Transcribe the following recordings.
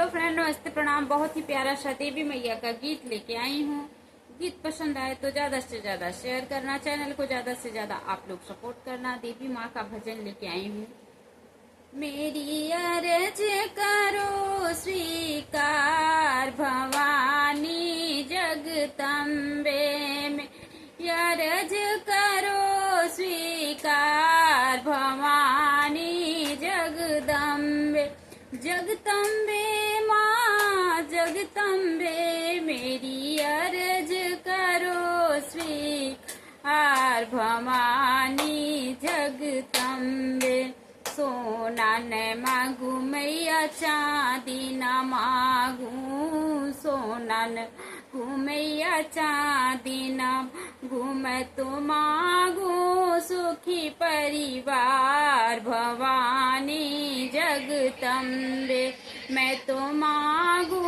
Hello friend, नमस्ते, प्रणाम। बहुत ही प्यारा सा देवी मैया का गीत लेके आई हूँ। गीत पसंद आए तो ज्यादा से ज्यादा शेयर करना, चैनल को ज्यादा से ज्यादा आप लोग सपोर्ट करना। देवी माँ का भजन लेके आई हूँ। मेरी अर्ज करो स्वीकार भवानी जगदम्बे में, अर्ज करो स्वीकार भवानी जगदम्बे। जगदम्बे माँ जगदम्बे, मेरी अर्ज करो स्वीकार भवानी जगदम्बे। सोना न मांगू मैया चांदी न मांगू, सोना न मैया चांदी न मांगू, मैं तो मांगू सुखी परिवार भवानी जगदम्बे। मैं तो मांगू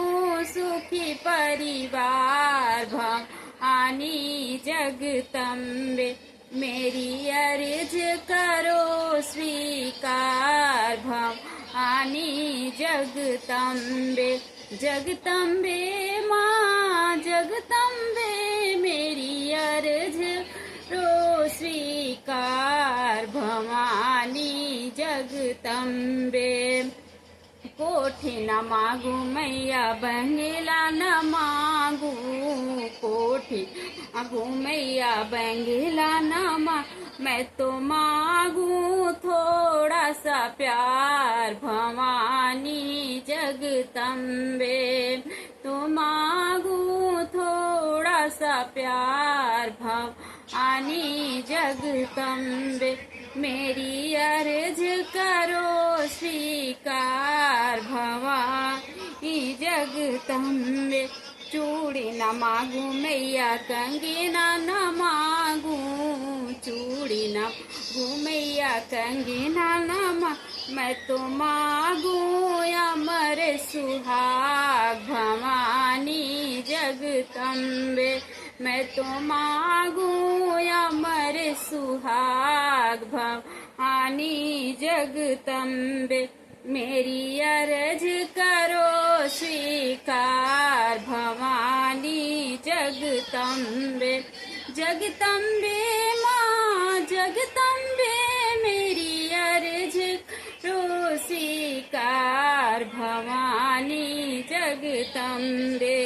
सुखी परिवार भवानी जगदम्बे। मेरी अर्ज करो स्वीकार भवानी जगदम्बे। जगदम्बे माँ जगदम्बे, मेरी अर्ज करो स्वीकार भवानी जगदम्बे। कोठी न मांगू मैया बंगला न मांगू, कोठी मांगू मैया बंगला न मांगू, मैं तो मांगू थोड़ा सा प्यार भवानी जगदम्बे। तो मांगू थोड़ा सा प्यार भवानी जगदम्बे। मेरी अर्ज करो स्वीकार भवानी जगदम्बे। चूड़ी न मांगू मैया कंगना न मांगू, चूड़ी न मांगू मैया कंगना न मांगू, मैं तो मांगू अमर सुहाग भवानी जगदम्बे। मैं तो मांगू अमर सुहाग भवानी जगदम्बे। मेरी अर्ज करो स्वीकार भवानी जगदम्बे। जगदम्बे माँ जगदम्बे, मेरी अर्ज करो स्वीकार भवानी जगदम्बे।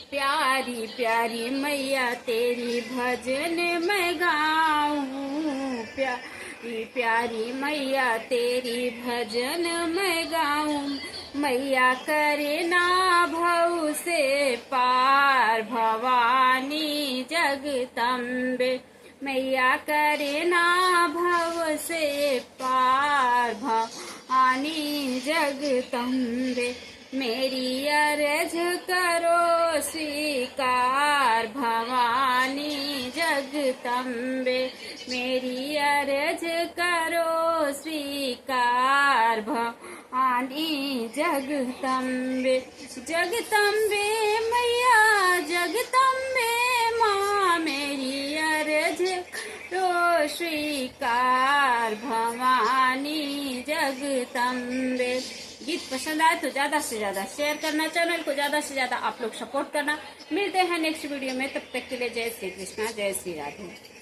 प्यारी प्यारी मैया तेरी भजन मैं गाऊं, प्यारी प्यारी मैया तेरी भजन मैं गाऊं। मैया करे ना भव से पार भवानी जगदम्बे। मैया करे ना भव से पार भवानी जगदम्बे। मेरी अर्ज करो स्वीकार भवानी जगदम्बे। मेरी अर्ज करो स्वीकार भवानी जगदम्बे। जगदम्बे मैया जगदम्बे माँ, मेरी अर्ज करो स्वीकार भवानी जगदम्बे। गीत पसंद आए तो ज्यादा से ज्यादा शेयर करना, चैनल को ज्यादा से ज्यादा आप लोग सपोर्ट करना। मिलते हैं नेक्स्ट वीडियो में, तब तक के लिए जय श्री कृष्णा, जय श्री राधे।